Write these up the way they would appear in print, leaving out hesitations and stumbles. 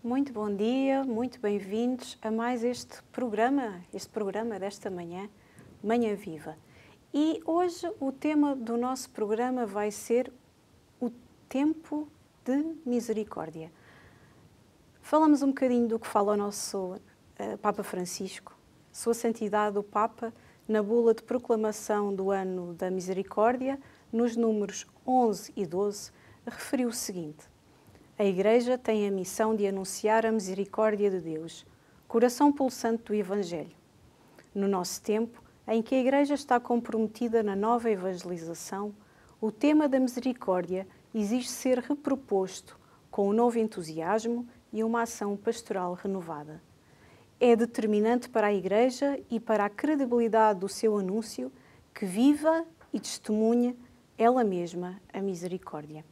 Muito bom dia, muito bem-vindos a mais este programa desta manhã, Manhã Viva. E hoje o tema do nosso programa vai ser o tempo de misericórdia. Falamos um bocadinho do que fala o nosso Papa Francisco, Sua Santidade o Papa, na bula de proclamação do Ano da Misericórdia, nos números 11 e 12, referiu o seguinte: a Igreja tem a missão de anunciar a misericórdia de Deus, coração pulsante do Evangelho. No nosso tempo, em que a Igreja está comprometida na nova evangelização, o tema da misericórdia exige ser reproposto com um novo entusiasmo e uma ação pastoral renovada. É determinante para a Igreja e para a credibilidade do seu anúncio que viva e testemunhe ela mesma a misericórdia.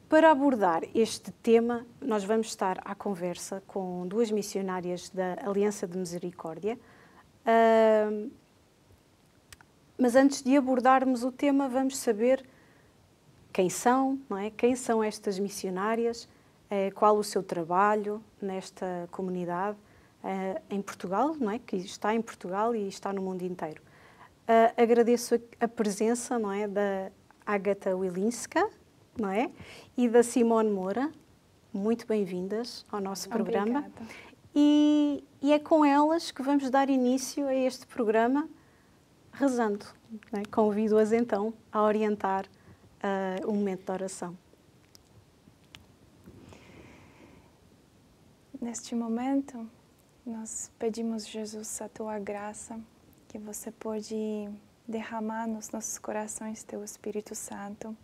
Para abordar este tema, nós vamos estar à conversa com duas missionárias da Aliança de Misericórdia. Mas antes de abordarmos o tema, vamos saber quem são, não é? Quem são estas missionárias, qual o seu trabalho nesta comunidade em Portugal, não é? Que está em Portugal e está no mundo inteiro. Agradeço a presença, não é, da Agata Wilinska, não é? E da Simone Moura. Muito bem-vindas ao nosso programa. E é com elas que vamos dar início a este programa rezando. Não é? Convido-as então a orientar o momento de oração. Neste momento, nós pedimos, Jesus, a Tua graça, que você pode derramar nos nossos corações Teu Espírito Santo,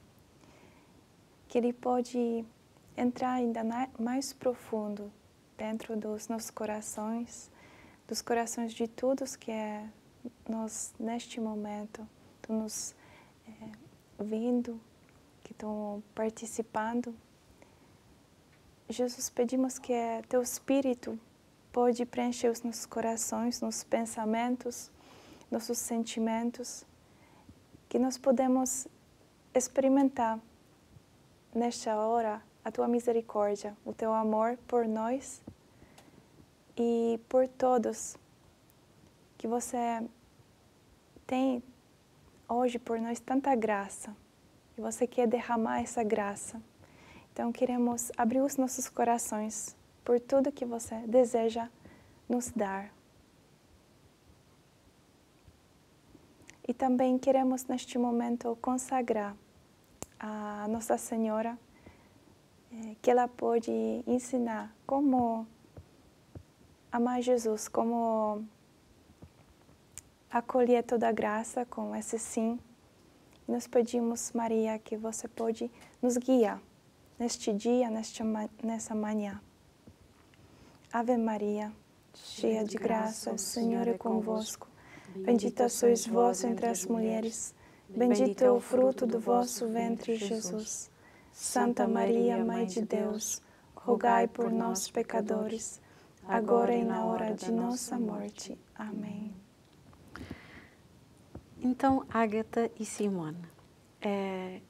que Ele pode entrar ainda mais profundo dentro dos nossos corações, dos corações de todos que nós, neste momento, estão nos vindo, que estão participando. Jesus, pedimos que Teu Espírito pode preencher os nossos corações, nossos pensamentos, nossos sentimentos, que nós podemos experimentar nesta hora a Tua misericórdia, o Teu amor por nós e por todos, que você tem hoje por nós tanta graça e você quer derramar essa graça. Então queremos abrir os nossos corações por tudo que você deseja nos dar. E também queremos neste momento consagrar a Nossa Senhora, que ela pode ensinar como amar Jesus, como acolher toda a graça com esse sim. E nós pedimos, Maria, que você pode nos guiar neste dia, nessa manhã. Ave Maria, cheia de graça, o Senhor é convosco. Bendita sois vós entre as mulheres, bendito é o fruto do vosso ventre, Jesus. Santa Maria, Mãe de Deus, rogai por nós, pecadores, agora e na hora de nossa morte. Amém. Então, Ágata e Simone, é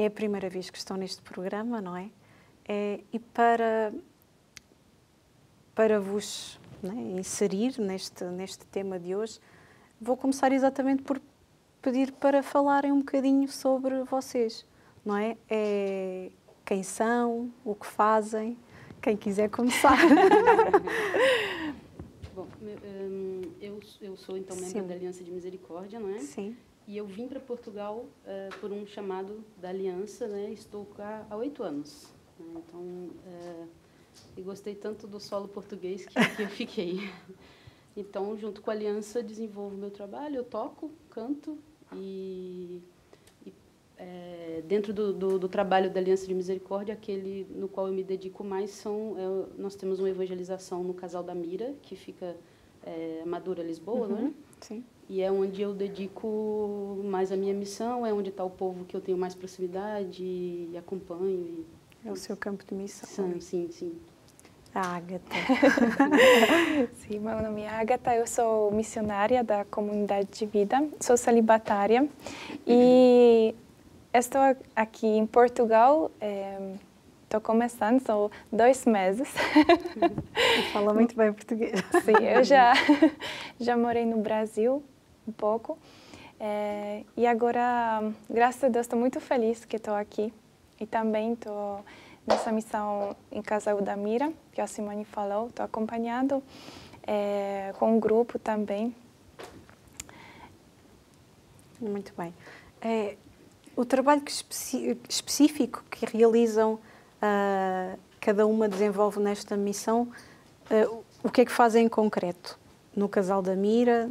a primeira vez que estão neste programa, não é? E para vos, não é, inserir neste tema de hoje, vou começar exatamente por pedir para falarem um bocadinho sobre vocês, não é? Quem são, o que fazem, quem quiser começar. Bom, eu sou então membro da Aliança de Misericórdia, não é? Sim. E eu vim para Portugal por um chamado da Aliança, né? Estou cá há 8 anos. Né? Então, eu gostei tanto do solo português que eu fiquei. Então, junto com a Aliança, desenvolvo meu trabalho, eu toco, canto e dentro do trabalho da Aliança de Misericórdia, aquele no qual eu me dedico mais nós temos uma evangelização no Casal da Mira, que fica Amadora, Lisboa, Uhum, né? sim. E é onde eu dedico mais a minha missão, é onde está o povo que eu tenho mais proximidade e acompanho. É o seu campo de missão. Sim, sim. A Ágata. Sim, meu nome é Ágata, eu sou missionária da Comunidade de Vida, sou celibatária e estou aqui em Portugal estou começando, são 2 meses. Fala muito bem português. Sim, eu já morei no Brasil um pouco. E agora, graças a Deus, estou muito feliz que estou aqui. E também estou nessa missão em Casal da Mira, que a Simone falou. Estou acompanhando com um grupo também. Muito bem. O trabalho específico que realizam, cada uma desenvolve nesta missão, o que é que fazem em concreto? No Casal da Mira,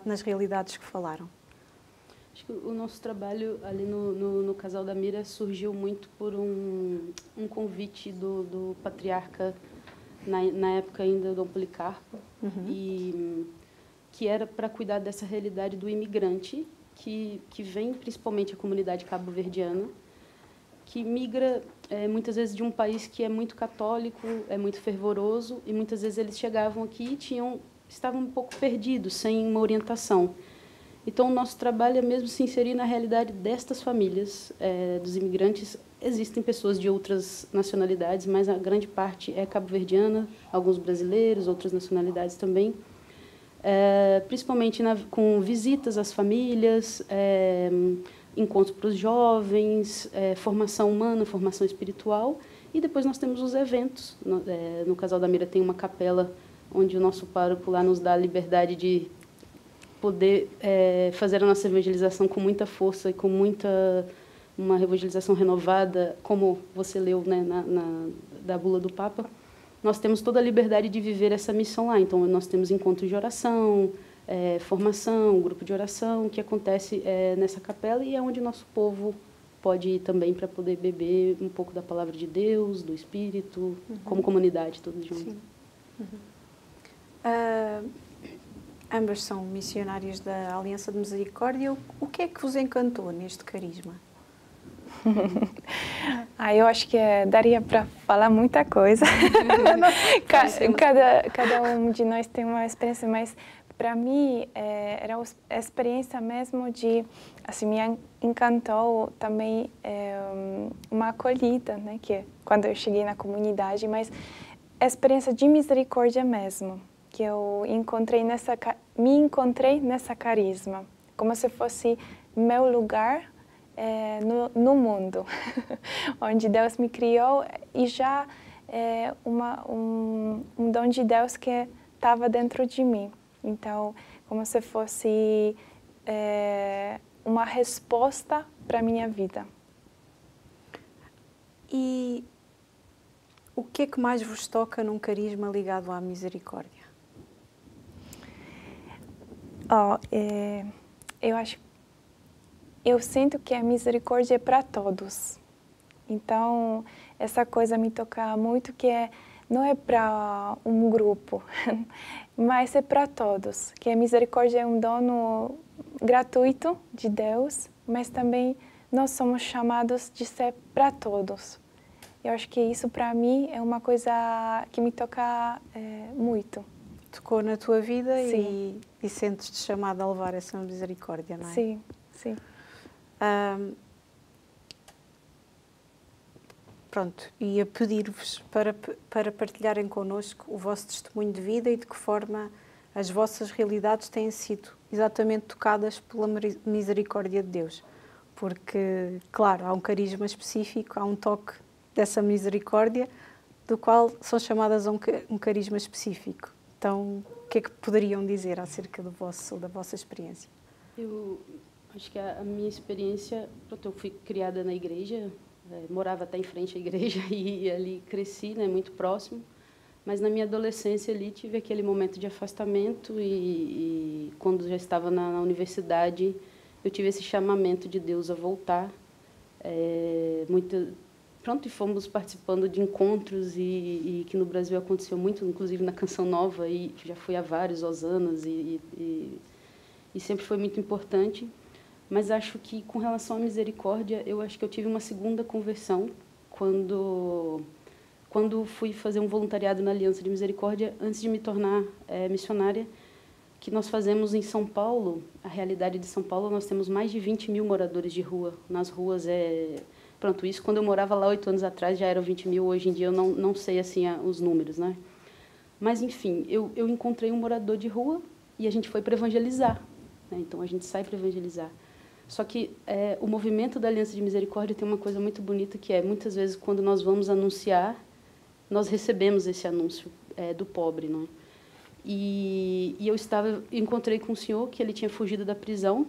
nas realidades que falaram? Acho que o nosso trabalho ali no Casal da Mira surgiu muito por um convite do patriarca, na época ainda, Dom Policarpo, e que era para cuidar dessa realidade do imigrante, que vem principalmente a comunidade cabo-verdiana, que migra muitas vezes de um país que é muito católico, é muito fervoroso, e muitas vezes eles chegavam aqui e estavam um pouco perdidos, sem uma orientação. Então, o nosso trabalho é mesmo se inserir na realidade destas famílias, dos imigrantes. Existem pessoas de outras nacionalidades, mas a grande parte é cabo-verdiana, alguns brasileiros, outras nacionalidades também. Principalmente com visitas às famílias, encontros para os jovens, formação humana, formação espiritual. E depois nós temos os eventos. No Casal da Mira tem uma capela onde o nosso pároco lá nos dá a liberdade de poder fazer a nossa evangelização com muita força e com uma evangelização renovada, como você leu, né, da bula do Papa. Nós temos toda a liberdade de viver essa missão lá. Então, nós temos encontros de oração, formação, grupo de oração, que acontece nessa capela e é onde o nosso povo pode ir também para poder beber um pouco da palavra de Deus, do Espírito, como comunidade, todos juntos. Ambas são missionárias da Aliança de Misericórdia. O que é que vos encantou neste carisma? Eu acho que daria para falar muita coisa. Cada um de nós tem uma experiência, mas para mim era a experiência mesmo de, assim, me encantou também uma acolhida, né, que quando eu cheguei na comunidade, mas a experiência de misericórdia mesmo, que eu me encontrei nessa carisma, como se fosse meu lugar no mundo, onde Deus me criou e já um dom de Deus que estava dentro de mim. Então, como se fosse uma resposta para a minha vida. E o que é que mais vos toca num carisma ligado à misericórdia? Eu sinto que a misericórdia é para todos. Então, essa coisa me toca muito, que não é para um grupo, mas é para todos. Que a misericórdia é um dom gratuito de Deus, mas também nós somos chamados de ser para todos. Eu acho que isso, para mim, é uma coisa que me toca muito. Tocou na tua vida e sentes-te chamada a levar essa misericórdia, não é? Sim, sim. Pronto, e a pedir-vos para partilharem connosco o vosso testemunho de vida e de que forma as vossas realidades têm sido exatamente tocadas pela misericórdia de Deus. Porque, claro, há um carisma específico, há um toque dessa misericórdia, do qual são chamadas a um carisma específico. Então, o que é que poderiam dizer acerca da vossa experiência? Eu acho que a minha experiência, eu fui criada na igreja, morava até em frente à igreja e ali cresci, né, muito próximo. Mas na minha adolescência ali tive aquele momento de afastamento e quando já estava na universidade eu tive esse chamamento de Deus a voltar. E fomos participando de encontros e que no Brasil aconteceu muito, inclusive na Canção Nova, e já fui a vários Hosanas e sempre foi muito importante. Mas acho que com relação à misericórdia, eu acho que eu tive uma segunda conversão quando fui fazer um voluntariado na Aliança de Misericórdia, antes de me tornar missionária, que nós fazemos em São Paulo. A realidade de São Paulo, nós temos mais de 20 mil moradores de rua. Nas ruas Pronto, isso quando eu morava lá 8 anos atrás já eram 20 mil, hoje em dia eu não sei assim os números, né? Mas enfim, eu encontrei um morador de rua e a gente foi para evangelizar, né? Então a gente sai para evangelizar. Só que o movimento da Aliança de Misericórdia tem uma coisa muito bonita que muitas vezes quando nós vamos anunciar, nós recebemos esse anúncio do pobre, não é? E eu encontrei com um senhor que ele tinha fugido da prisão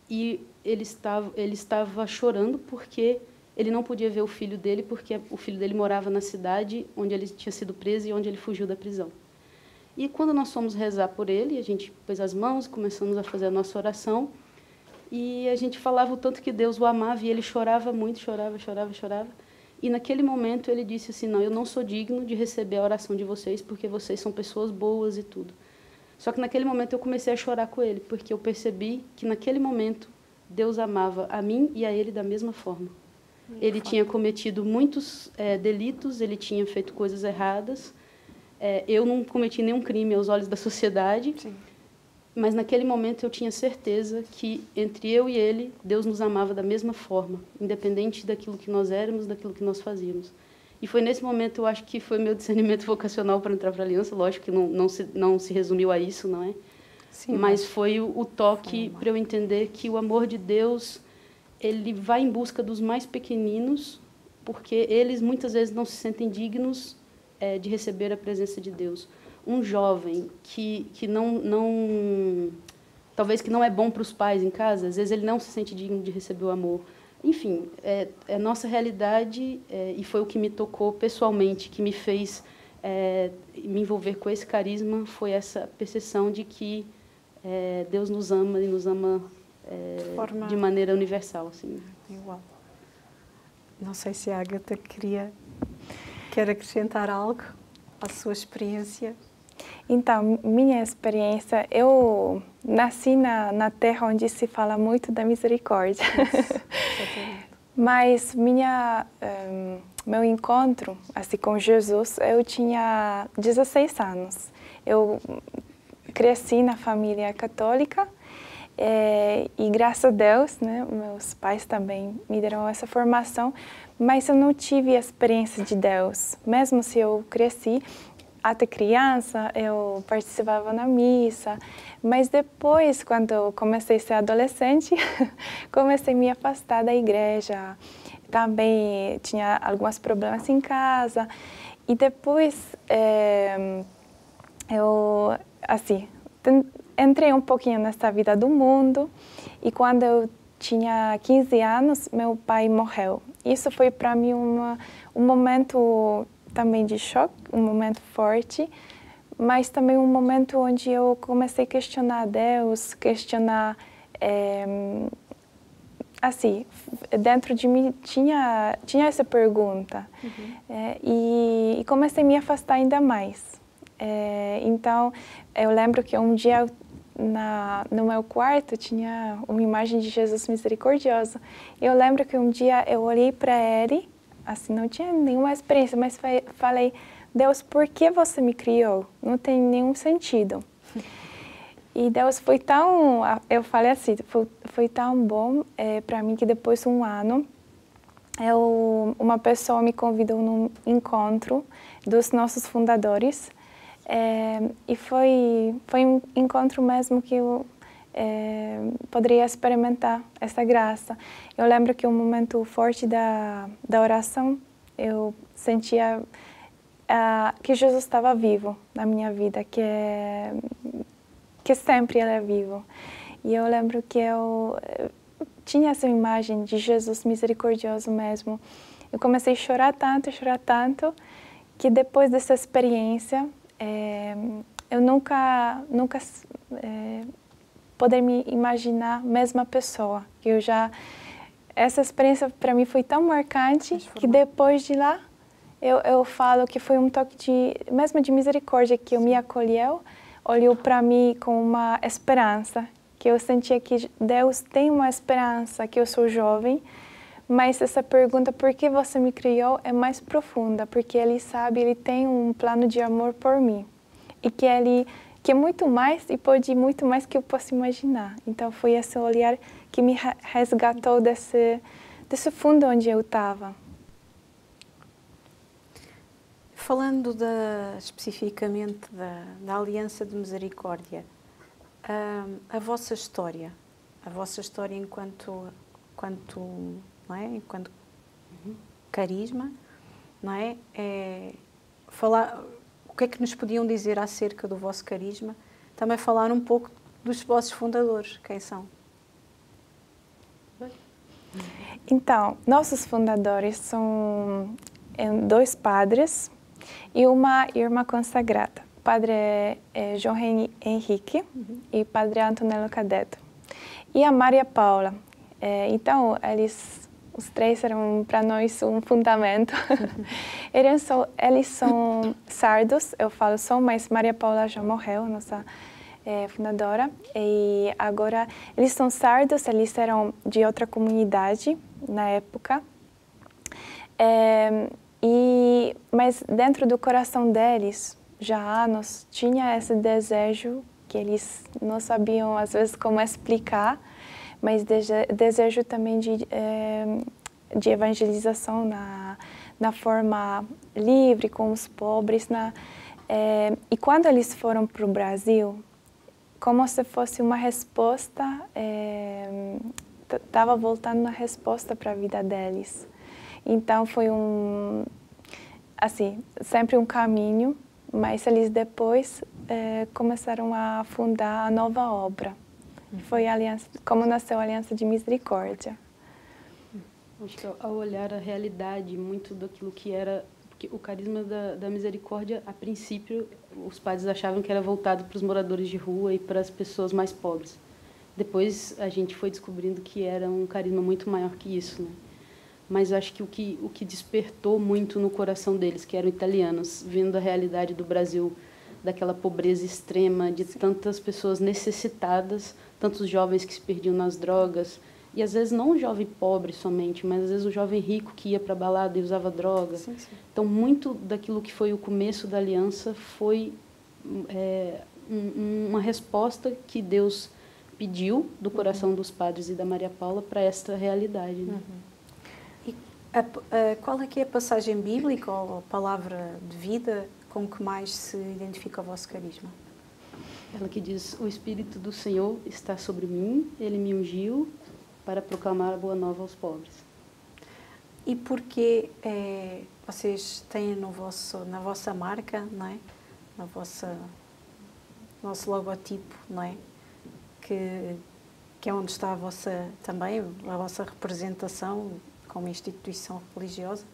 e ele estava chorando porque ele não podia ver o filho dele, porque o filho dele morava na cidade onde ele tinha sido preso e onde ele fugiu da prisão. E quando nós fomos rezar por ele, a gente pôs as mãos, começamos a fazer a nossa oração, e a gente falava o tanto que Deus o amava, e ele chorava muito, chorava. E naquele momento ele disse assim, não, eu não sou digno de receber a oração de vocês, porque vocês são pessoas boas e tudo. Só que naquele momento eu comecei a chorar com ele, porque eu percebi que naquele momento Deus amava a mim e a ele da mesma forma. Ele tinha cometido muitos delitos, ele tinha feito coisas erradas. Eu não cometi nenhum crime aos olhos da sociedade. Sim. Mas naquele momento eu tinha certeza que entre eu e ele, Deus nos amava da mesma forma, independente daquilo que nós éramos, daquilo que nós fazíamos. E foi nesse momento, eu acho que foi meu discernimento vocacional para entrar para a Aliança. Lógico que não se resumiu a isso, não é? Sim, mas foi o toque para eu entender que o amor de Deus, ele vai em busca dos mais pequeninos, porque eles muitas vezes não se sentem dignos de receber a presença de Deus. Um jovem que talvez que não é bom para os pais em casa, às vezes ele não se sente digno de receber o amor. Enfim, a nossa realidade, e foi o que me tocou pessoalmente, que me fez me envolver com esse carisma, foi essa percepção de que Deus nos ama e nos ama de maneira universal. Assim. Igual. Não sei se a Ágata quer acrescentar algo à sua experiência. Então, minha experiência, eu nasci na terra onde se fala muito da misericórdia. Mas meu encontro assim, com Jesus, eu tinha 16 anos. Eu cresci na família católica e graças a Deus, né, meus pais também me deram essa formação, mas eu não tive a experiência de Deus. Mesmo se eu cresci, até criança, eu participava na missa, mas depois, quando eu comecei a ser adolescente, comecei a me afastar da igreja. Também tinha alguns problemas em casa. E depois, eu, assim, entrei um pouquinho nessa vida do mundo. E quando eu tinha 15 anos, meu pai morreu. Isso foi para mim um momento também de choque, um momento forte, mas também um momento onde eu comecei a questionar Deus, questionar, assim, dentro de mim tinha essa pergunta, e comecei a me afastar ainda mais. Então, eu lembro que um dia no meu quarto tinha uma imagem de Jesus misericordioso. Eu lembro que um dia eu olhei para ele, assim, não tinha nenhuma experiência, mas falei, Deus, por que você me criou? Não tem nenhum sentido. E Deus foi tão, eu falei assim, foi tão bom para mim que depois de um ano, uma pessoa me convidou num encontro dos nossos fundadores, e foi um encontro mesmo que eu poderia experimentar essa graça. Eu lembro que um momento forte da oração, eu sentia que Jesus estava vivo na minha vida, que sempre Ele é vivo. E eu lembro que eu tinha essa imagem de Jesus misericordioso mesmo. Eu comecei a chorar tanto, que depois dessa experiência, eu nunca poder me imaginar a mesma pessoa. Essa experiência para mim foi tão marcante que depois de lá eu falo que foi um toque mesmo de misericórdia, que me acolheu, olhou para mim com uma esperança, que eu sentia que Deus tem uma esperança, que eu sou jovem, mas essa pergunta, por que você me criou, é mais profunda, porque Ele sabe, Ele tem um plano de amor por mim, e que Ele que é muito mais e pode ir muito mais que eu posso imaginar. Então foi esse olhar que me resgatou desse fundo onde eu estava. Falando especificamente da Aliança de Misericórdia, a vossa história enquanto não é? Enquanto carisma, não é? O que é que nos podiam dizer acerca do vosso carisma? Também falar um pouco dos vossos fundadores, quem são? Então, nossos fundadores são 2 padres e uma irmã consagrada. O padre é João Henrique e o padre Antonello Cadetto. E a Maria Paula. Então, os 3 eram para nós um fundamento. Eles são sardos, eu falo só, mas Maria Paula já morreu, nossa fundadora. E agora, eles são sardos, eles eram de outra comunidade na época. Mas dentro do coração deles, já há anos, tinha esse desejo que eles não sabiam, às vezes, como explicar, mas desejo também de evangelização na forma livre, com os pobres. E quando eles foram para o Brasil, como se fosse uma resposta, estava voltando uma resposta para a vida deles. Então foi sempre um caminho, mas eles depois começaram a fundar a nova obra. Foi como nasceu a Aliança de Misericórdia. Acho que ao olhar a realidade, muito daquilo que era... Porque o carisma da misericórdia, a princípio, os padres achavam que era voltado para os moradores de rua e para as pessoas mais pobres. Depois a gente foi descobrindo que era um carisma muito maior que isso, né? Mas acho que o que despertou muito no coração deles, que eram italianos, vendo a realidade do Brasil, daquela pobreza extrema, de tantas pessoas necessitadas, tantos jovens que se perdiam nas drogas, e às vezes não o jovem pobre somente, mas às vezes o jovem rico que ia para a balada e usava droga. Sim. Então, muito daquilo que foi o começo da aliança foi uma resposta que Deus pediu do coração dos padres e da Maria Paula para esta realidade. Né? E qual é que é a passagem bíblica ou a palavra de vida com que mais se identifica o vosso carisma? Ela que diz: o Espírito do Senhor está sobre mim, Ele me ungiu para proclamar a boa nova aos pobres. E porque vocês têm na vossa marca, não é? Nosso logotipo, não é? Que é onde está também a vossa representação como instituição religiosa.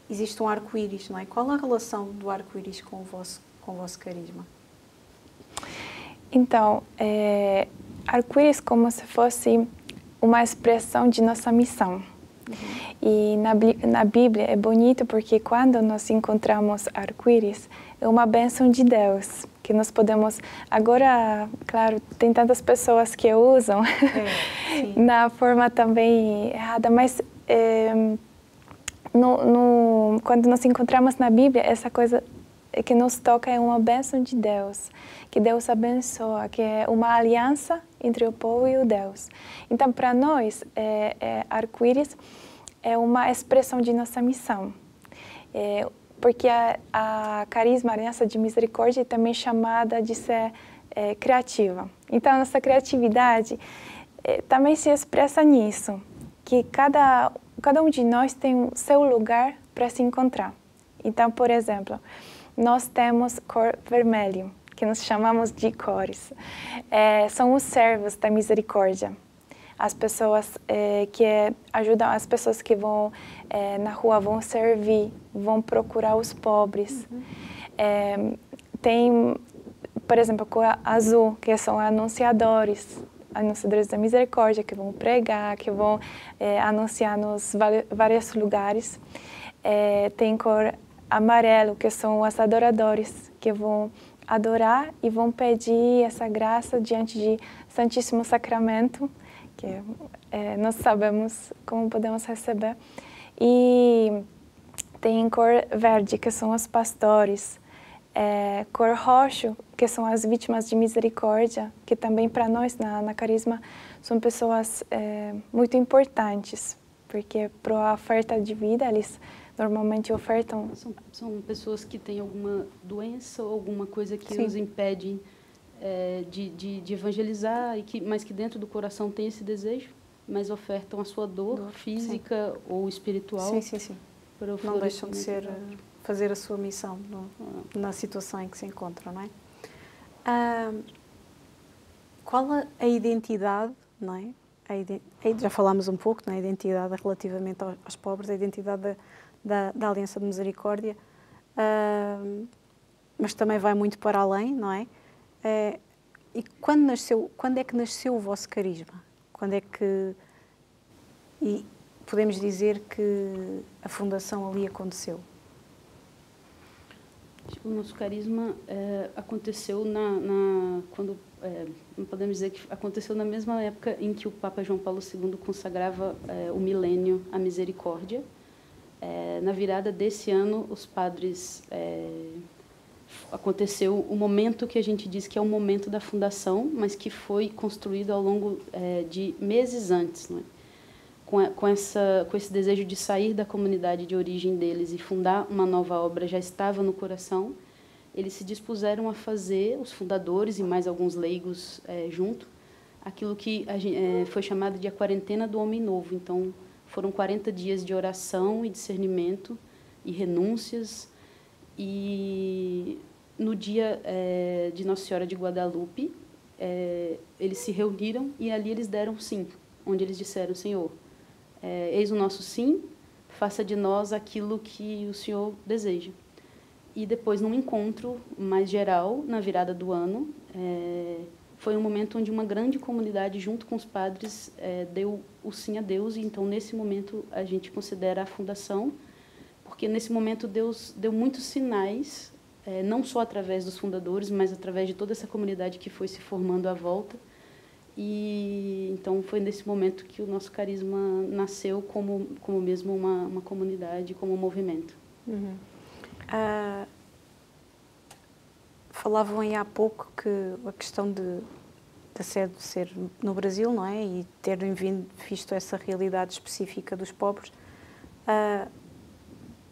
Existe um arco-íris, não é? Qual a relação do arco-íris com o vosso carisma? Então, arco-íris como se fosse uma expressão de nossa missão. E na Bíblia é bonito porque quando nós encontramos arco-íris, é uma bênção de Deus, que nós podemos... Agora, claro, tem tantas pessoas que usam na forma também errada, mas quando nós encontramos na Bíblia, essa coisa que nos toca é uma bênção de Deus, que Deus abençoa, que é uma aliança entre o povo e o Deus. Então, para nós, arco-íris é uma expressão de nossa missão, porque a Carisma, a Aliança de Misericórdia, é também chamada de ser criativa. Então, a nossa criatividade também se expressa nisso, que cada um de nós tem o seu lugar para se encontrar. Então, por exemplo, nós temos cor vermelho, que nós chamamos de cores. São os servos da misericórdia. As pessoas que ajudam, as pessoas que vão na rua, vão servir, vão procurar os pobres. Tem, por exemplo, a cor azul, que são anunciadores da misericórdia, que vão pregar, que vão anunciar nos vários lugares. Tem cor amarelo, que são os adoradores, que vão adorar e vão pedir essa graça diante de Santíssimo Sacramento, que nós sabemos como podemos receber. E tem cor verde, que são os pastores. Cor roxo, que são as vítimas de misericórdia, que também para nós na Carisma são pessoas muito importantes. porque para a oferta de vida eles normalmente ofertam. São pessoas que têm alguma doença ou alguma coisa que Sim. os impede de evangelizar, mas que dentro do coração tem esse desejo, mas ofertam a sua dor física ou espiritual. Sim. Para o não deixam de florescimento fazer a sua missão na situação em que se encontram, não é? Qual a identidade, não é? Já falámos um pouco, não é? A identidade relativamente aos pobres, a identidade da Aliança de Misericórdia, mas também vai muito para além, não é? E quando é que nasceu o vosso carisma? Quando é que... E podemos dizer que a fundação ali aconteceu? O nosso carisma aconteceu quando não podemos dizer que aconteceu na mesma época em que o Papa João Paulo II consagrava o milênio à misericórdia. Na virada desse ano, os padres aconteceu o momento que a gente diz que é o momento da fundação, mas que foi construído ao longo de meses antes, não é? Com esse desejo de sair da comunidade de origem deles e fundar uma nova obra já estava no coração. Eles se dispuseram a fazer, os fundadores e mais alguns leigos junto, aquilo que foi chamado de a quarentena do homem novo. Então, foram 40 dias de oração e discernimento e renúncias. E no dia de Nossa Senhora de Guadalupe, eles se reuniram e ali eles deram sim, onde eles disseram: Senhor, eis o nosso sim, faça de nós aquilo que o Senhor deseja. E depois, num encontro mais geral, na virada do ano, foi um momento onde uma grande comunidade, junto com os padres, deu o sim a Deus. E então, nesse momento, a gente considera a fundação, porque nesse momento Deus deu muitos sinais, não só através dos fundadores, mas através de toda essa comunidade que foi se formando à volta. E então foi nesse momento que o nosso carisma nasceu como mesmo uma comunidade, como um movimento. Uhum. Falavam aí há pouco que a questão da sede ser no Brasil, não é? E terem visto essa realidade específica dos pobres.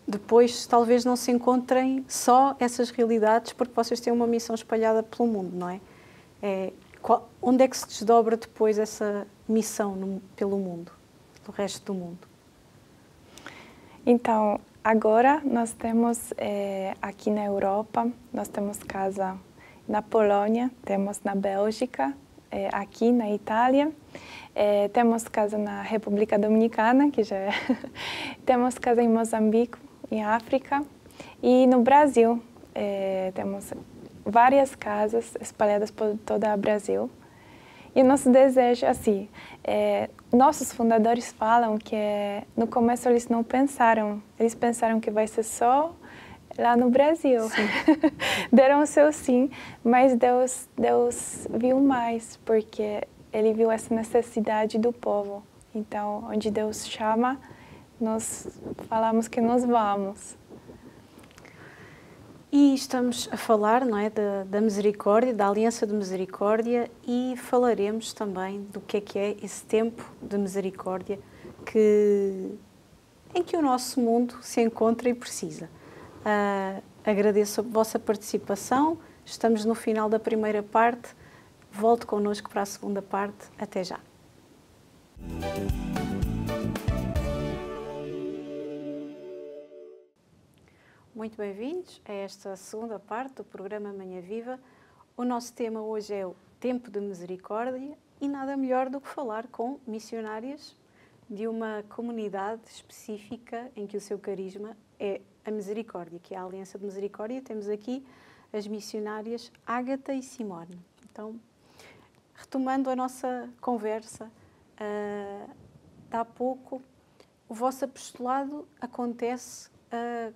Depois talvez não se encontrem só essas realidades, porque vocês têm uma missão espalhada pelo mundo, não é? Onde é que se desdobra depois essa missão pelo mundo, pelo resto do mundo? Então, agora nós temos aqui na Europa, nós temos casa na Polônia, temos na Bélgica, aqui na Itália, temos casa na República Dominicana, que já é, temos casa em Moçambique, em África, e no Brasil temos várias casas espalhadas por todo o Brasil. E o nosso desejo, assim, nossos fundadores falam que no começo eles não pensaram, eles pensaram que vai ser só lá no Brasil. Deram o seu sim, mas Deus viu mais, porque Ele viu essa necessidade do povo. Então, onde Deus chama, nós falamos que nós vamos. E estamos a falar, não é, da misericórdia, da aliança de misericórdia, e falaremos também do que é esse tempo de misericórdia em que o nosso mundo se encontra e precisa. Agradeço a vossa participação, estamos no final da primeira parte, volte connosco para a segunda parte, até já. Muito bem-vindos a esta segunda parte do programa Manhã Viva. O nosso tema hoje é o Tempo de Misericórdia e nada melhor do que falar com missionárias de uma comunidade específica em que o seu carisma é a misericórdia, que é a Aliança de Misericórdia. Temos aqui as missionárias Ágata e Simone. Então, retomando a nossa conversa, de há pouco, o vosso apostolado acontece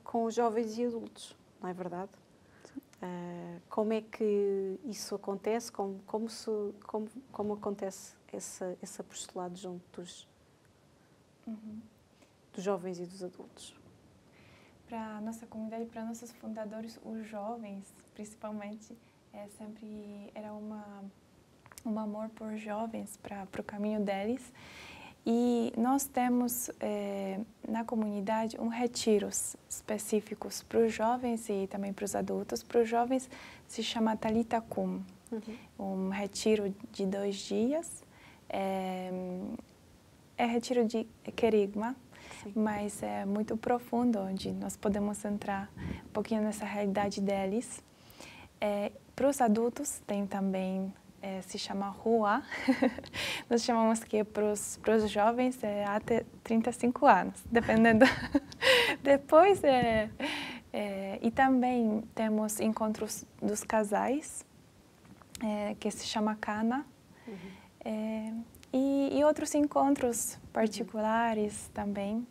com os jovens e adultos, não é verdade? Como é que isso acontece? Como acontece esse apostolado junto dos jovens e dos adultos? Para a nossa comunidade, para nossos fundadores, os jovens, principalmente, sempre era um amor por jovens, para o caminho deles. E nós temos na comunidade retiros específicos para os jovens e também para os adultos. Para os jovens se chama Talita Kum, um retiro de 2 dias. É retiro de querigma, mas é muito profundo, onde nós podemos entrar um pouquinho nessa realidade deles. Para os adultos tem também, se chama Rua, nós chamamos que para os jovens até 35 anos, dependendo. Depois, e também temos encontros dos casais, que se chama Cana, e outros encontros particulares também.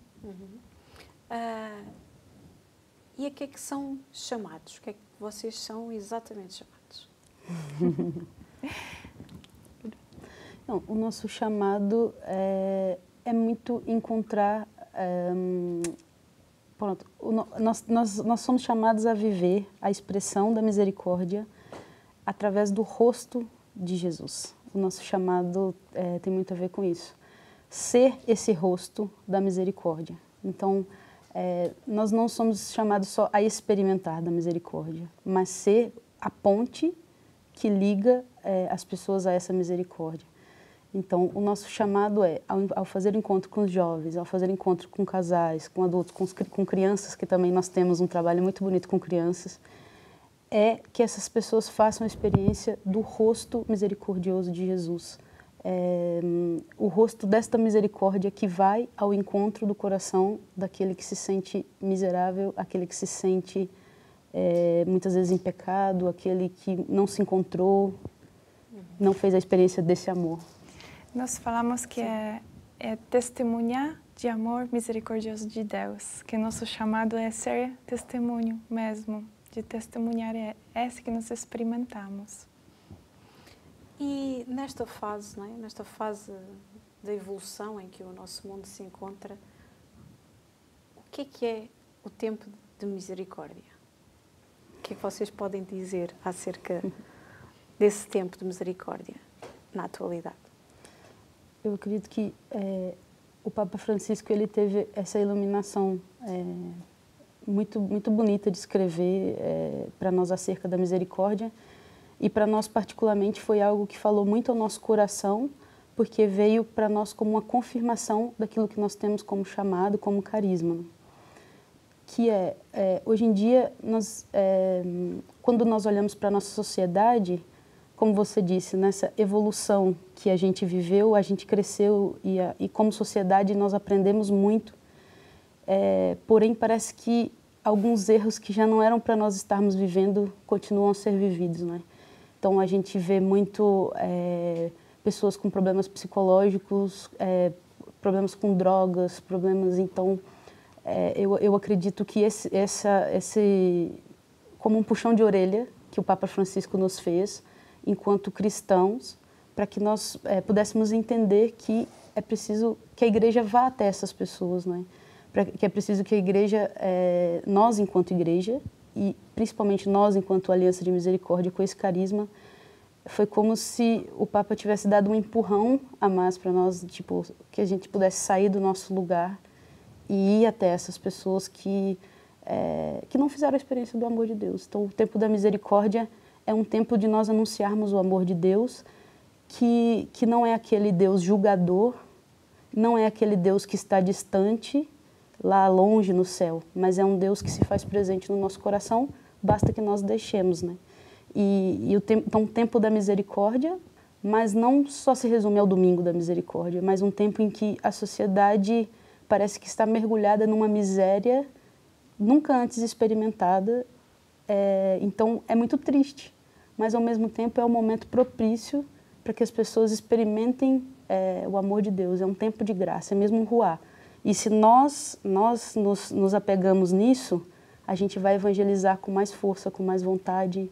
E a que é que são chamados? O que é que vocês são exatamente chamados? Não, o nosso chamado é muito encontrar... pronto, nós somos chamados a viver a expressão da misericórdia através do rosto de Jesus. O nosso chamado tem muito a ver com isso. Ser esse rosto da misericórdia. Então, nós não somos chamados só a experimentar da misericórdia, mas ser a ponte que liga as pessoas a essa misericórdia. Então, o nosso chamado ao fazer encontro com os jovens, ao fazer encontro com casais, com adultos, com crianças, que também nós temos um trabalho muito bonito com crianças, é que essas pessoas façam a experiência do rosto misericordioso de Jesus. O rosto desta misericórdia que vai ao encontro do coração daquele que se sente miserável, aquele que se sente muitas vezes em pecado, aquele que não se encontrou, não fez a experiência desse amor. Nós falamos que é testemunhar de amor misericordioso de Deus, que nosso chamado é ser testemunho mesmo, de testemunhar, é esse que nós experimentamos. E nesta fase, não é? Nesta fase da evolução em que o nosso mundo se encontra, o que é o tempo de misericórdia? O que é que vocês podem dizer acerca desse tempo de misericórdia na atualidade? Eu acredito que o Papa Francisco ele teve essa iluminação muito bonita de escrever para nós acerca da misericórdia. E para nós, particularmente, foi algo que falou muito ao nosso coração, porque veio para nós como uma confirmação daquilo que nós temos como chamado, como carisma. Que hoje em dia, quando nós olhamos para a nossa sociedade, como você disse, nessa evolução que a gente viveu, a gente cresceu e como sociedade nós aprendemos muito, porém parece que alguns erros que já não eram para nós estarmos vivendo continuam a ser vividos, né? Então, a gente vê muito pessoas com problemas psicológicos, problemas com drogas, problemas... Então, eu acredito que esse como um puxão de orelha que o Papa Francisco nos fez, enquanto cristãos, para que nós pudéssemos entender que é preciso que a igreja vá até essas pessoas, né? Que é preciso que a igreja, nós enquanto igreja, e principalmente nós, enquanto Aliança de Misericórdia, com esse carisma, foi como se o Papa tivesse dado um empurrão a mais para nós, tipo, que a gente pudesse sair do nosso lugar e ir até essas pessoas que não fizeram a experiência do amor de Deus. Então, o tempo da misericórdia é um tempo de nós anunciarmos o amor de Deus, que não é aquele Deus julgador, não é aquele Deus que está distante, lá longe no céu, mas é um Deus que se faz presente no nosso coração, basta que nós deixemos, né? Então, o tempo da misericórdia, mas não só se resume ao domingo da misericórdia, mas um tempo em que a sociedade parece que está mergulhada numa miséria nunca antes experimentada. Então, é muito triste, mas ao mesmo tempo é um momento propício para que as pessoas experimentem o amor de Deus. É um tempo de graça, é mesmo um ruá. E se nós nos apegamos nisso, a gente vai evangelizar com mais força, com mais vontade,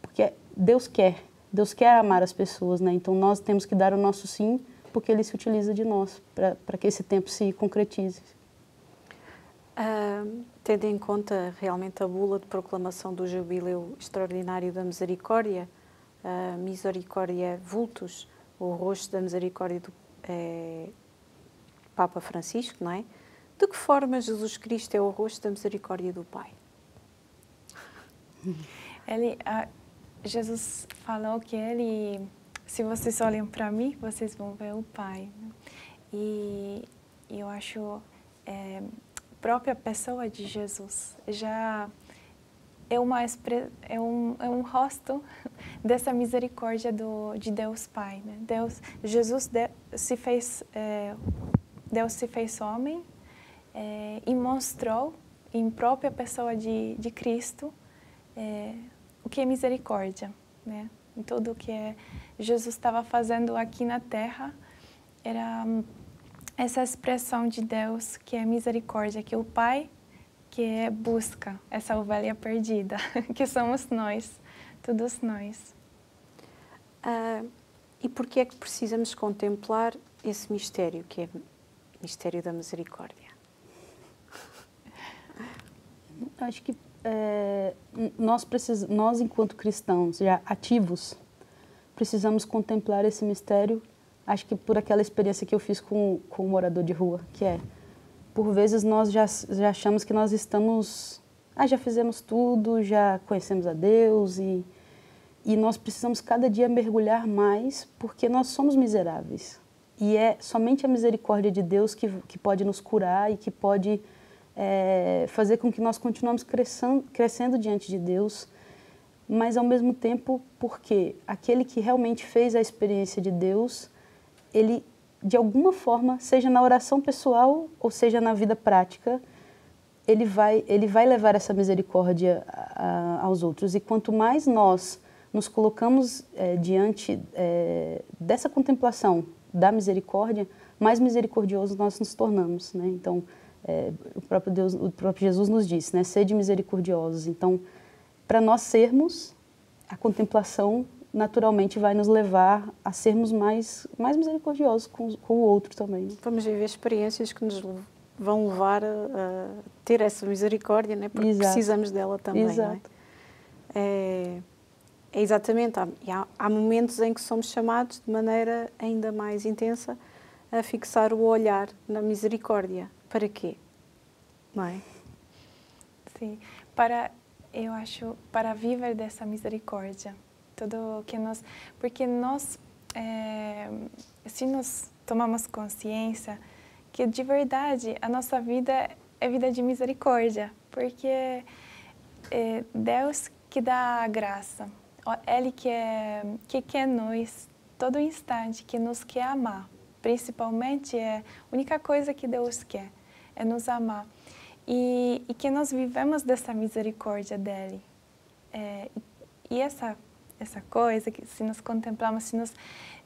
porque Deus quer amar as pessoas, né? Então nós temos que dar o nosso sim, porque Ele se utiliza de nós para que esse tempo se concretize. Tendo em conta realmente a bula de proclamação do Jubileu Extraordinário da Misericórdia, Misericórdia Vultus, o rosto da misericórdia Papa Francisco, não é? De que forma Jesus Cristo é o rosto da misericórdia do Pai? Jesus falou que ele, se vocês olham para mim, vocês vão ver o Pai. Né? E eu acho a própria pessoa de Jesus já é um rosto dessa misericórdia de Deus Pai. Né? Deus se fez homem e mostrou em própria pessoa de Cristo o que é misericórdia, né? Em tudo o que Jesus estava fazendo aqui na Terra era essa expressão de Deus que é misericórdia, que o Pai que busca essa ovelha perdida, que somos nós, todos nós. E por que é que precisamos contemplar esse mistério, que é o mistério da misericórdia? Acho que nós, enquanto cristãos já ativos, precisamos contemplar esse mistério, acho que por aquela experiência que eu fiz com o morador de rua, que por vezes nós já achamos que nós estamos, já fizemos tudo, já conhecemos a Deus e nós precisamos cada dia mergulhar mais porque nós somos miseráveis. E é somente a misericórdia de Deus que pode nos curar e que pode fazer com que nós continuemos crescendo diante de Deus, mas ao mesmo tempo porque aquele que realmente fez a experiência de Deus, ele de alguma forma, seja na oração pessoal ou seja na vida prática, ele vai levar essa misericórdia aos outros. E quanto mais nós nos colocamos diante dessa contemplação da misericórdia, mais misericordiosos nós nos tornamos, né? Então, o próprio Jesus nos disse, né? Sede misericordiosos. Então, para nós sermos, a contemplação naturalmente vai nos levar a sermos mais misericordiosos com o outro também. Vamos viver experiências que nos vão levar a ter essa misericórdia, né? Porque Exato. Precisamos dela também. Exato. Não é? Exatamente. Há momentos em que somos chamados de maneira ainda mais intensa a fixar o olhar na misericórdia. Para quê? Não é? Sim, eu acho, para viver dessa misericórdia. Tudo que porque se nós tomamos consciência que de verdade a nossa vida é vida de misericórdia, porque Deus que dá a graça, Ele que quer nós todo instante, que nos quer amar, principalmente a única coisa que Deus quer é nos amar e que nós vivemos dessa misericórdia dele e essa coisa que se nós contemplamos, se nós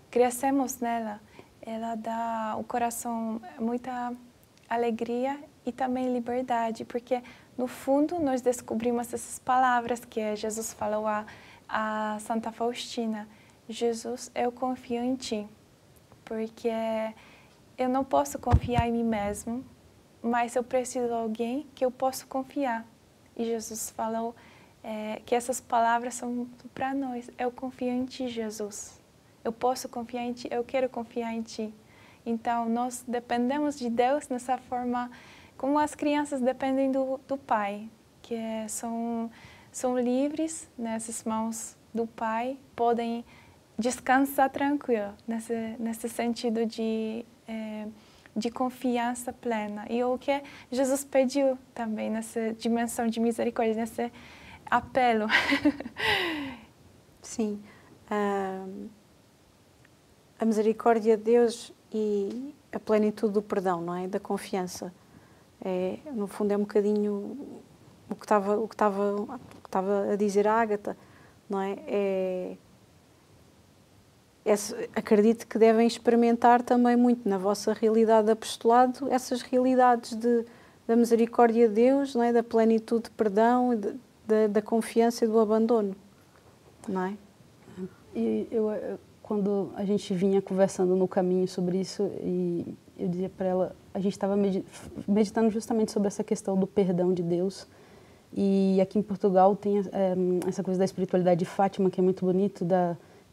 crescemos nela, ela dá ao coração muita alegria e também liberdade, porque no fundo nós descobrimos essas palavras que Jesus falou a Santa Faustina: Jesus, eu confio em ti, porque eu não posso confiar em mim mesmo, mas eu preciso de alguém que eu possa confiar. E Jesus falou que essas palavras são para nós. Eu confio em ti, Jesus. Eu posso confiar em ti, eu quero confiar em ti. Então, nós dependemos de Deus nessa forma, como as crianças dependem do Pai, que são livres nessas mãos do Pai, podem descansar tranquilo, nesse sentido de confiança plena. E o que Jesus pediu também, nessa dimensão de misericórdia, nesse apelo. Sim. A misericórdia de Deus e a plenitude do perdão, não é? Da confiança. No fundo é um bocadinho o que estava a dizer a Ágata, não é? Acredito que devem experimentar também muito na vossa realidade de apostolado essas realidades da misericórdia de Deus, não é? Da plenitude de perdão, da confiança e do abandono, não é? E quando a gente vinha conversando no caminho sobre isso, e eu dizia para ela, a gente estava meditando justamente sobre essa questão do perdão de Deus. E aqui em Portugal tem essa coisa da espiritualidade de Fátima, que é muito bonito,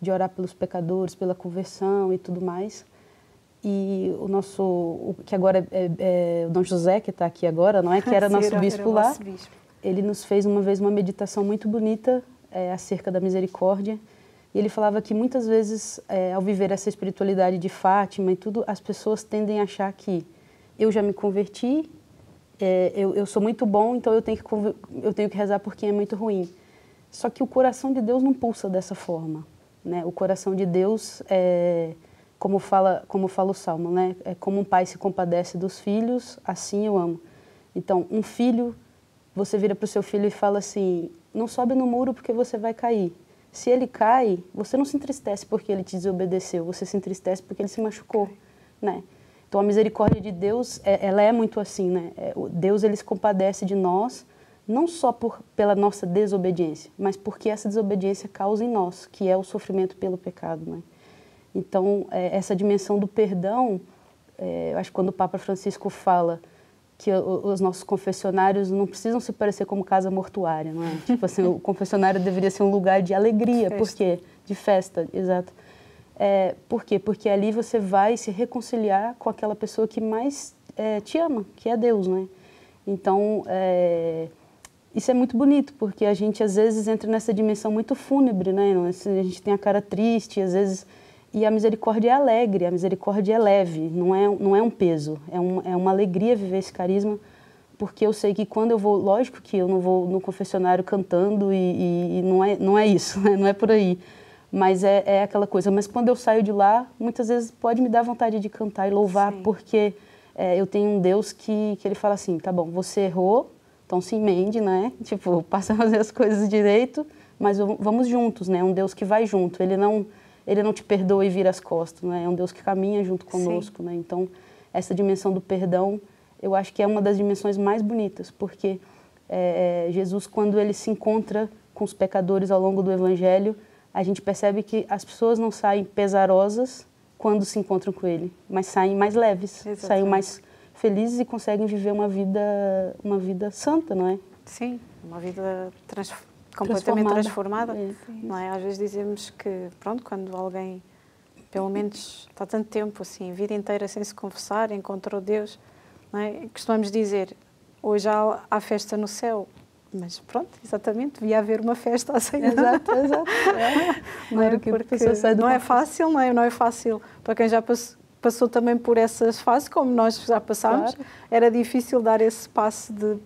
de orar pelos pecadores, pela conversão e tudo mais. E que agora é o Dom José, que está aqui agora, não é? Que era nosso bispo lá. Ele nos fez uma vez uma meditação muito bonita acerca da misericórdia. E ele falava que muitas vezes, ao viver essa espiritualidade de Fátima e tudo, as pessoas tendem a achar que eu já me converti, eu sou muito bom, então eu tenho que rezar por quem é muito ruim. Só que o coração de Deus não pulsa dessa forma, né? O coração de Deus como fala o Salmo, né? É como um pai se compadece dos filhos, assim eu amo. Então, um filho, você vira para o seu filho e fala assim, não sobe no muro porque você vai cair. Se ele cai, você não se entristece porque ele te desobedeceu, você se entristece porque ele se machucou, né? Então, a misericórdia de Deus, ela é muito assim, né? Deus, ele se compadece de nós, não só pela nossa desobediência, mas porque essa desobediência causa em nós, que é o sofrimento pelo pecado, né? Então, essa dimensão do perdão, eu acho que quando o Papa Francisco fala que os nossos confessionários não precisam se parecer como casa mortuária, não é? Tipo assim, o confessionário deveria ser um lugar de alegria, por quê? De festa, exato. Por quê? Porque ali você vai se reconciliar com aquela pessoa que mais te ama, que é Deus, né? Então, isso é muito bonito, porque a gente às vezes entra nessa dimensão muito fúnebre, né? A gente tem a cara triste, às vezes... E a misericórdia é alegre, a misericórdia é leve, não é um peso, é uma alegria viver esse carisma, porque eu sei que quando eu vou, lógico que eu não vou no confessionário cantando e não é isso, né? Não é por aí, mas é aquela coisa. Mas quando eu saio de lá, muitas vezes pode me dar vontade de cantar e louvar, sim, porque eu tenho um Deus que ele fala assim, tá bom, você errou, então se emende, né? Tipo, passa a fazer as coisas direito, mas vamos juntos, né? Um Deus que vai junto, Ele não te perdoa e vira as costas, né? É um Deus que caminha junto conosco, né? Então, essa dimensão do perdão, eu acho que é uma das dimensões mais bonitas, porque Jesus, quando ele se encontra com os pecadores ao longo do Evangelho, a gente percebe que as pessoas não saem pesarosas quando se encontram com ele, mas saem mais leves, exatamente, saem mais felizes e conseguem viver uma vida santa, não é? Sim, uma vida completamente transformada, não é? Às vezes dizemos que, pronto, quando alguém, pelo menos está tanto tempo assim, a vida inteira sem se confessar, encontrou Deus, não é? Costumamos dizer, hoje há festa no céu, mas pronto, exatamente, devia haver uma festa assim. Exato. Não é? Porque não é fácil, não é fácil para quem já passou também por essas fases, como nós já passámos, claro. Era difícil dar esse passo de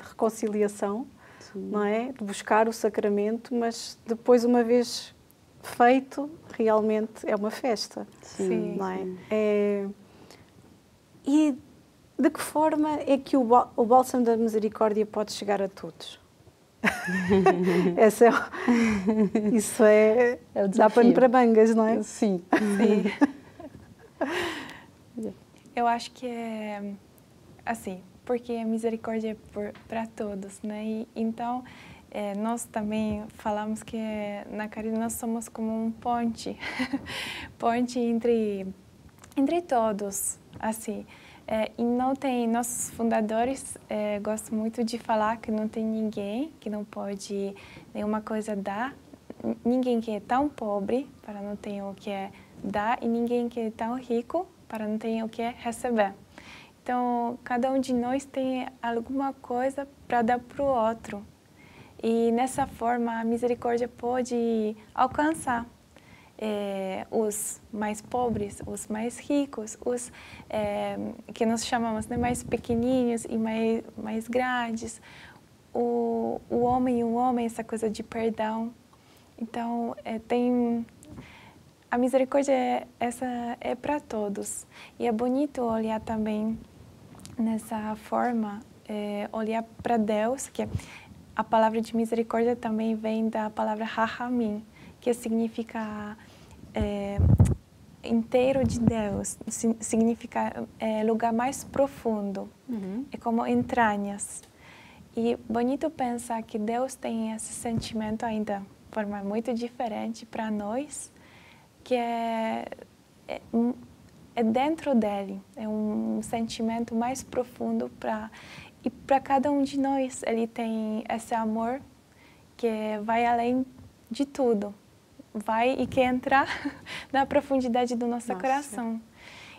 reconciliação, não é? De buscar o sacramento, mas depois, uma vez feito, realmente é uma festa. Sim. Não é? E de que forma é que o Bálsamo da Misericórdia pode chegar a todos? Isso é o dá pano para mangas, não é? Sim. Eu acho que é assim, porque a misericórdia é para todos, né? E, então, nós também falamos que na caridade nós somos como um ponte, ponte entre todos, assim. E não tem, nossos fundadores gostam muito de falar que não tem ninguém que não pode nenhuma coisa dar, ninguém que é tão pobre para não ter o que é dar e ninguém que é tão rico para não ter o que é receber. Então, cada um de nós tem alguma coisa para dar para o outro. E, nessa forma, a misericórdia pode alcançar os mais pobres, os mais ricos, os que nós chamamos de mais pequenininhos e mais grandes, o homem e o homem, essa coisa de perdão. Então, a misericórdia é para todos. E é bonito olhar também nessa forma, olhar para Deus, que a palavra de misericórdia também vem da palavra Rahamim, que significa inteiro de Deus, significa lugar mais profundo, é como entranhas. E bonito pensar que Deus tem esse sentimento ainda de forma muito diferente para nós, que é dentro dele, é um sentimento mais profundo e para cada um de nós ele tem esse amor que vai além de tudo, vai e quer entrar na profundidade do nosso coração.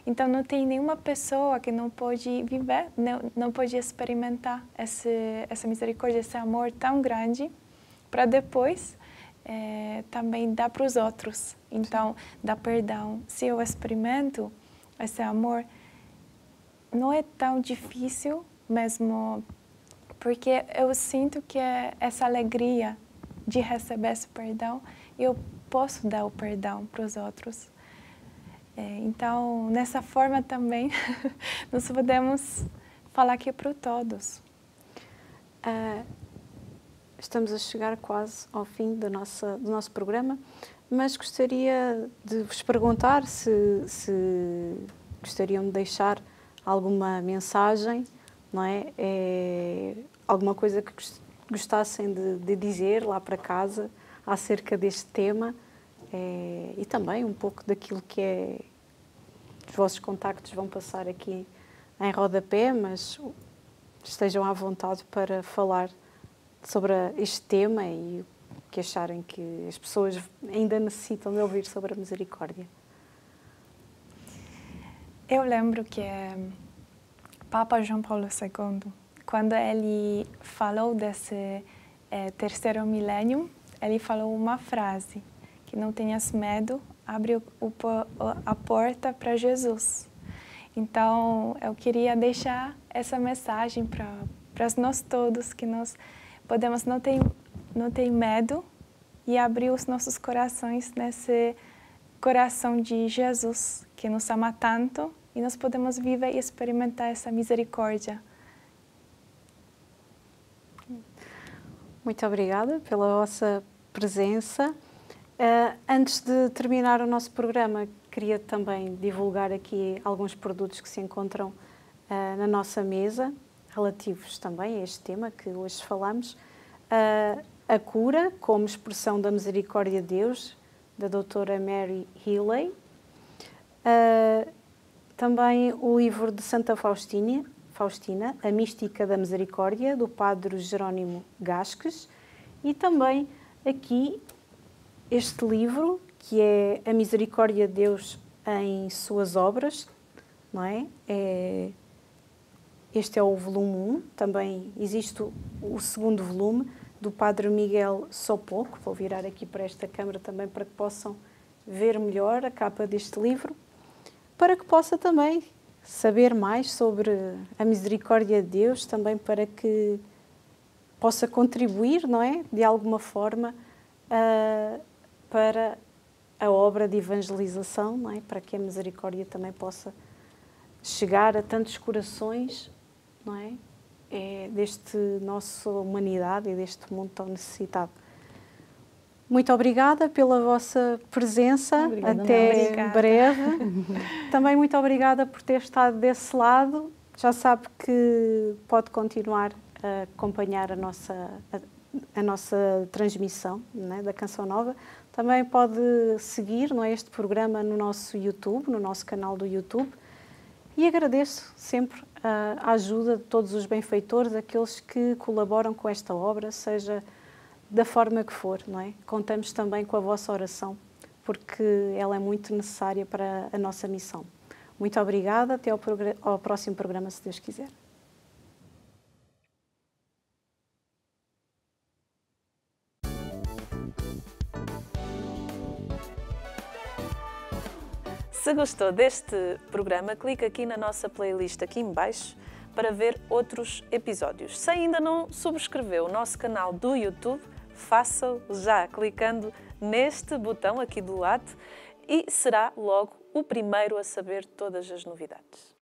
Então, não tem nenhuma pessoa que não pode viver, não pode experimentar essa misericórdia, esse amor tão grande, para depois também dar para os outros. Então, dar perdão. Se eu experimento esse amor, não é tão difícil mesmo, porque eu sinto que essa alegria de receber esse perdão, eu posso dar o perdão para os outros. Então, nessa forma também, nós podemos falar aqui para todos. Estamos a chegar quase ao fim do nosso programa, mas gostaria de vos perguntar se gostariam de deixar alguma mensagem, não é? Alguma coisa que gostassem de dizer lá para casa acerca deste tema. E também um pouco daquilo que é os vossos contactos vão passar aqui em rodapé, mas estejam à vontade para falar sobre este tema e o que acharem que as pessoas ainda necessitam de ouvir sobre a misericórdia. Eu lembro que Papa João Paulo II, quando ele falou desse terceiro milênio, ele falou uma frase: que não tenhas medo, abre a porta para Jesus. Então, eu queria deixar essa mensagem para nós todos, que nós podemos não ter medo e abrir os nossos corações nesse coração de Jesus, que nos ama tanto, e nós podemos viver e experimentar essa misericórdia. Muito obrigada pela vossa presença. Antes de terminar o nosso programa, queria também divulgar aqui alguns produtos que se encontram na nossa mesa, relativos também a este tema que hoje falamos. A Cura, como expressão da misericórdia de Deus, da doutora Mary Healy. Também o livro de Santa Faustina, A Mística da Misericórdia, do padre Jerónimo Gasques. E também aqui este livro, que é A Misericórdia de Deus em Suas Obras, não é? Este é o volume 1, também existe o segundo volume, do padre Miguel Sopoco. Vou virar aqui para esta câmara também para que possam ver melhor a capa deste livro, para que possa também saber mais sobre a misericórdia de Deus, também para que possa contribuir, não é? De alguma forma, para a obra de evangelização, não é? Para que a misericórdia também possa chegar a tantos corações, não é? Deste nossa humanidade e deste mundo tão necessitado. Muito obrigada pela vossa presença. Obrigada, até breve. Também muito obrigada por ter estado desse lado. Já sabe que pode continuar a acompanhar a nossa transmissão, não é? Da Canção Nova. Também pode seguir, não é, este programa no nosso YouTube, no nosso canal do YouTube. E agradeço sempre a ajuda de todos os benfeitores, aqueles que colaboram com esta obra, seja da forma que for, não é? Contamos também com a vossa oração, porque ela é muito necessária para a nossa missão. Muito obrigada, até ao próximo programa, se Deus quiser. Se gostou deste programa, clica aqui na nossa playlist aqui em baixo para ver outros episódios. Se ainda não subscreveu o nosso canal do YouTube, faça-o já clicando neste botão aqui do lado e será logo o primeiro a saber todas as novidades.